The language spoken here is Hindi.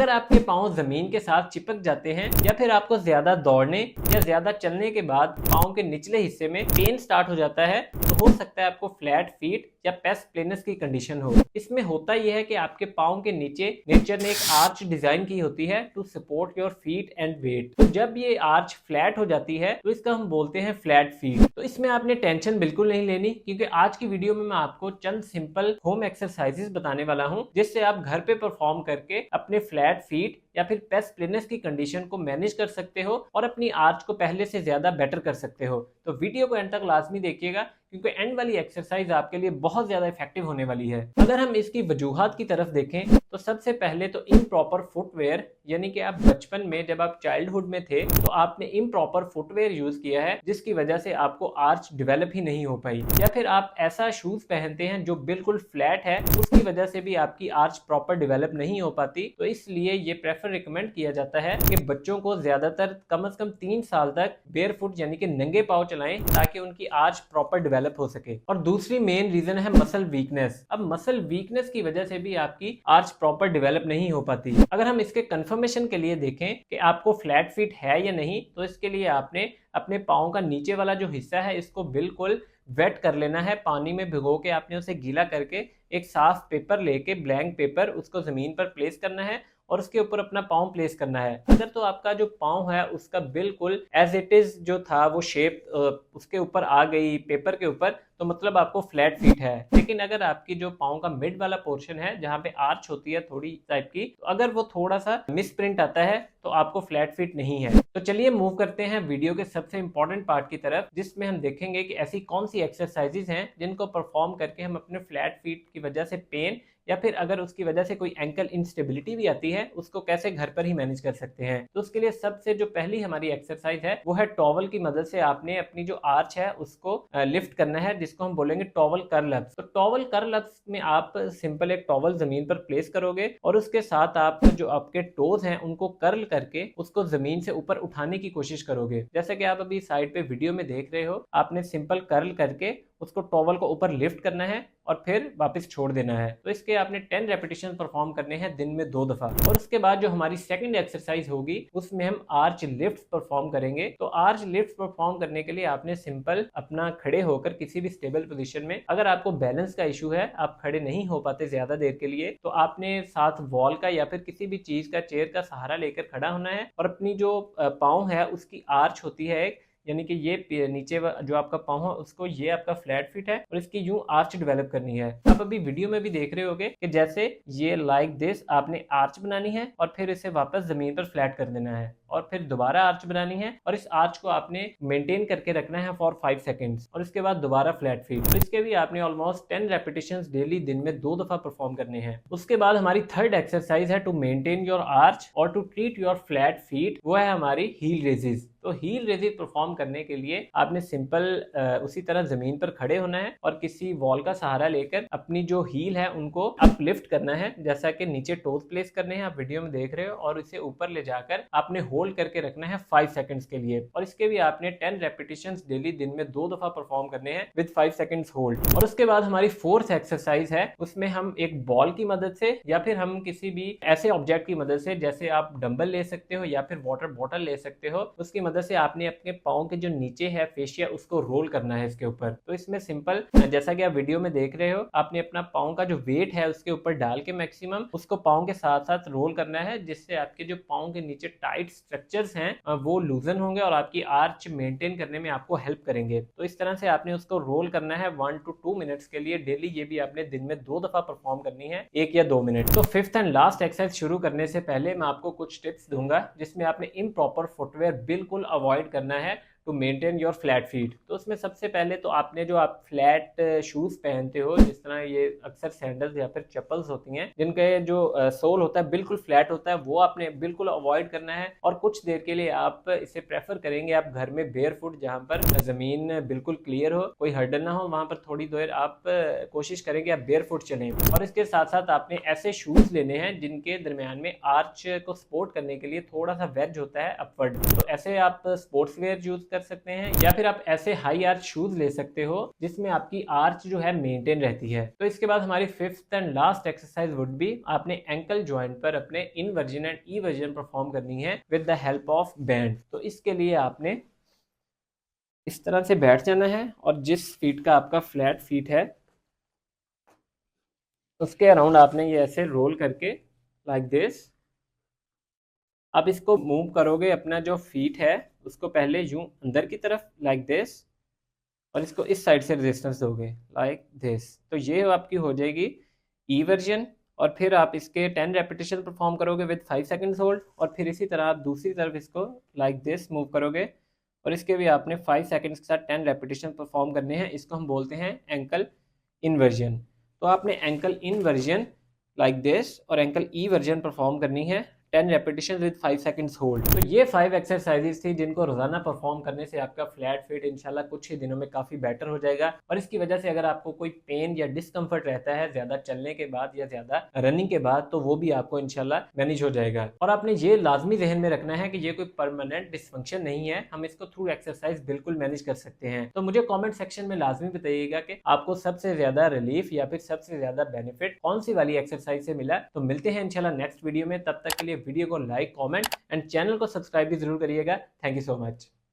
अगर आपके पाँव जमीन के साथ चिपक जाते हैं या फिर आपको ज्यादा दौड़ने या ज्यादा चलने के बाद पाँव के निचले हिस्से में पेन स्टार्ट हो जाता है तो हो सकता है आपको फ्लैट फीट या पेस प्लेनस की कंडीशन हो। इसमें होता यह है कि आपके पाँव के नीचे नेचर ने एक आर्च डिजाइन की होती है to support your feet and weight. तो जब ये आर्च फ्लैट हो जाती है तो इसका हम बोलते हैं फ्लैट फीट। तो इसमें आपने टेंशन बिल्कुल नहीं लेनी, क्योंकि आज की वीडियो में मैं आपको चंद सिंपल होम एक्सरसाइजेस बताने वाला हूं जिससे आप घर पे परफॉर्म करके अपने फ्लैट फीट या फिर पेस प्लेनस की कंडीशन को मैनेज कर सकते हो और अपनी आर्च को पहले से ज्यादा बेटर कर सकते हो। तो वीडियो को एंड तक लाजमी देखिएगा, क्योंकि एंड वाली एक्सरसाइज आपके लिए बहुत ज्यादा इफेक्टिव होने वाली है। अगर हम इसकी वजूहात की तरफ देखें तो सबसे पहले तो इम्प्रॉपर फुटवेयर, यानी कि आप बचपन में जब आप चाइल्डहुड में थे तो आपने इम्प्रॉपर फुटवेयर यूज किया है जिसकी वजह से आपको आर्च डेवलप ही नहीं हो पाई, या फिर आप ऐसा शूज पहनते हैं जो बिल्कुल फ्लैट है, उसकी वजह से भी आपकी आर्च प्रॉपर डेवलप नहीं हो पाती। तो इसलिए ये प्रेफर रिकमेंड किया जाता है कि बच्चों को ज्यादातर कम से कम 3 साल तक बेयरफुट यानी कि नंगे पांव चलाएं ताकि उनकी आर्च प्रॉपर डेवलप हो सके। और दूसरी मेन रीजन है मसल वीकनेस। अब मसल वीकनेस की वजह से भी आपकी आर्च प्रॉपर डेवलप नहीं हो पाती। अगर हम इसके कंफर्मेशन के लिए देखें कि आपको फ्लैट फीट है या नहीं, तो इसके लिए आपने अपने पाँव का नीचे वाला जो हिस्सा है इसको बिल्कुल वेट कर लेना है। पानी में भिगो के आपने उसे गीला करके एक साफ पेपर लेके, ब्लैंक पेपर, उसको जमीन पर प्लेस करना है और उसके ऊपर अपना पाँव प्लेस करना है। अगर तो आपका जो पाँव है उसका बिल्कुल एज इट इज जो था वो शेप उसके ऊपर आ गई पेपर के ऊपर, तो मतलब आपको फ्लैट फीट है। लेकिन अगर आपकी जो पाँव का मिड वाला पोर्शन है जहाँ पे आर्च होती है थोड़ी टाइप की, तो अगर वो थोड़ा सा मिस प्रिंट आता है तो आपको फ्लैट फीट नहीं है। तो चलिए मूव करते हैं वीडियो के सबसे इंपॉर्टेंट पार्ट की तरफ, जिसमें हम देखेंगे कि ऐसी कौन सी एक्सरसाइजेज हैं जिनको परफॉर्म करके हम अपने फ्लैट फीट की वजह से पेन या फिर अगर उसकी वजह से कोई एंकल इंस्टेबिलिटी भी आती है उसको कैसे घर पर ही मैनेज कर सकते हैं। तो उसके लिए सबसे जो पहली हमारी एक्सरसाइज है वो है टॉवल की मदद से आपने अपनी जो आर्च है उसको लिफ्ट करना है, जिसको हम बोलेंगे टॉवल कर्ल अप्स। तो टॉवल कर्ल अप्स में आप सिंपल एक टॉवल जमीन पर प्लेस करोगे और उसके साथ आप जो आपके टोज हैं उनको कर्ल करके उसको जमीन से ऊपर उठाने की कोशिश करोगे। जैसे कि आप अभी साइड पे वीडियो में देख रहे हो, आपने सिंपल कर्ल करके उसको टॉवल को ऊपर लिफ्ट करना है और फिर वापस छोड़ देना है। तो इसके आपने 10 रेपिटेशन परफॉर्म करने हैं दिन में 2 दफा। और उसके बाद जो हमारी सेकंड एक्सरसाइज होगी उसमें हम आर्च लिफ्ट परफॉर्म करेंगे। तो आर्च लिफ्ट परफॉर्म करने के लिए आपने सिंपल अपना खड़े होकर किसी भी स्टेबल पोजीशन में, अगर आपको बैलेंस का इशू है, आप खड़े नहीं हो पाते ज्यादा देर के लिए, तो आपने साथ वॉल का या फिर किसी भी चीज का, चेयर का सहारा लेकर खड़ा होना है और अपनी जो पाँव है उसकी आर्च होती है एक, यानी कि ये नीचे जो आपका पाँव है उसको, ये आपका फ्लैट फिट है और इसकी यूं आर्च डेवलप करनी है। आप अभी वीडियो में भी देख रहे होगे कि जैसे ये लाइक दिस आपने आर्च बनानी है और फिर इसे वापस जमीन पर फ्लैट कर देना है और फिर दोबारा आर्च बनानी है और इस आर्च को आपने मेंटेन करके रखना है फॉर 5 सेकंड्स और इसके बाद दोबारा फ्लैट फीट। तो इसके भी आपने ऑलमोस्ट 10 रेपिटेशंस डेली दिन में 2 दफा परफॉर्म करने हैं। उसके बाद हमारी थर्ड एक्सरसाइज है टू मेंटेन योर आर्च और to treat your flat feet, वो है हमारी हील रेजेस। तो हील रेजेस परफॉर्म करने के लिए आपने सिंपल उसी तरह जमीन पर खड़े होना है और किसी वॉल का सहारा लेकर अपनी जो हील है उनको अपलिफ्ट करना है, जैसा कि नीचे टोज प्लेस करने हैं, आप वीडियो में देख रहे हो, और इसे ऊपर ले जाकर आपने होल्ड करके रखना है 5 सेकंड्स के लिए। और इसके भी आपने 10 रेपिटेशंस डेली दिन में 2 दफा परफॉर्म करने हैं विद 5 सेकंड्स होल्ड। और उसके बाद हमारी फोर्थ एक्सरसाइज है, उसमें हम एक बॉल की मदद से या फिर हम किसी भी ऐसे ऑब्जेक्ट की मदद से, जैसे आप डंबल ले सकते हो या फिर वाटर बॉटल ले सकते हो, उसकी मदद से आपने अपने पाँव के जो नीचे है फेशिया उसको रोल करना है इसके ऊपर। तो इसमें सिंपल जैसा कि आप वीडियो में देख रहे हो, आपने अपना पाँव का जो वेट है उसके ऊपर डाल के मैक्सिमम उसको पाँव के साथ साथ रोल करना है, जिससे आपके जो पाँव के नीचे टाइट स्ट्रक्चर्स हैं वो लूजन होंगे और आपकी आर्च मेंटेन करने में आपको हेल्प करेंगे। तो इस तरह से आपने उसको रोल करना है 1 to 2 मिनट्स के लिए डेली। ये भी आपने दिन में 2 दफा परफॉर्म करनी है, 1 या 2 मिनट। तो फिफ्थ एंड लास्ट एक्सरसाइज शुरू करने से पहले मैं आपको कुछ टिप्स दूंगा जिसमें आपने इम्प्रॉपर फुटवेयर बिल्कुल अवॉइड करना है to maintain your flat feet. तो उसमें सबसे पहले तो आपने जो आप फ्लैट शूज पहनते हो, जिस तरह ये अक्सर सैंडल्स या फिर चप्पल्स होती हैं जिनके जो सोल होता है बिल्कुल फ्लैट होता है, वो आपने बिल्कुल अवॉइड करना है। और कुछ देर के लिए आप इसे प्रेफर करेंगे आप घर में बेयरफुट, जहाँ पर जमीन बिल्कुल क्लियर हो, कोई हर्डल ना हो, वहां पर थोड़ी देर आप कोशिश करेंगे आप बेयरफुट चलें। और इसके साथ साथ आपने ऐसे शूज लेने हैं जिनके दरमियान में आर्च को सपोर्ट करने के लिए थोड़ा सा वेज होता है अपवर्ड। तो ऐसे आप स्पोर्ट्स वेयर यूज कर सकते हैं, या फिर आप ऐसे हाई आर्च शूज ले सकते हो जिसमें आपकी आर्च जो है मेंटेन रहती है। तो इसके बाद हमारी fifth and last exercise would be आपने एंकल जॉइंट पर अपने इनवर्जन एंड ईवर्जन परफॉर्म करनी है with the help of band. तो इसके लिए आपने इस तरह से बैठ जाना है और जिस फीट का आपका फ्लैट फीट है उसके अराउंड आपने ये ऐसे रोल करके लाइक दिस आप इसको मूव करोगे, अपना जो फीट है उसको पहले यूं अंदर की तरफ लाइक दिस और इसको इस साइड से रेजिस्टेंस दोगे लाइक दिस। तो ये आपकी हो जाएगी ई वर्जन, और फिर आप इसके 10 रेपिटेशन परफॉर्म करोगे विद 5 सेकंड्स होल्ड, और फिर इसी तरह आप दूसरी तरफ इसको लाइक दिस मूव करोगे और इसके भी आपने 5 सेकंड्स के साथ 10 रेपिटेशन परफॉर्म करने हैं। इसको हम बोलते हैं एंकल इनवर्जन। तो आपने एंकल इनवर्जन लाइक दिस और एंकल ई वर्जन परफॉर्म करनी है 10 रेपिटेशन विद 5 सेकंड्स होल्ड। तो ये 5 एक्सरसाइजेस थी जिनको रोजाना परफॉर्म करने से आपका फ्लैट फिट इंशाल्लाह कुछ ही दिनों में काफी बेटर हो जाएगा। और इसकी वजह से अगर आपको कोई पेन या डिस्कंफर्ट रहता है ज्यादा चलने के बाद या ज्यादा रनिंग के बाद, तो वो भी आपको इंशाल्लाह मैनेज हो जाएगा। और आपने ये लाजमी जहन में रखना है कि ये कोई परमानेंट डिसफंक्शन नहीं है, हम इसको थ्रू एक्सरसाइज बिल्कुल मैनेज कर सकते हैं। तो मुझे कॉमेंट सेक्शन में लाजमी बताइएगा कि आपको सबसे ज्यादा रिलीफ या फिर सबसे ज्यादा बेनिफिट कौन सी वाली एक्सरसाइज से मिला। तो मिलते हैं इंशाल्लाह नेक्स्ट वीडियो में, तब तक के लिए वीडियो को लाइक, कमेंट एंड चैनल को सब्सक्राइब भी जरूर करिएगा। Thank you so much.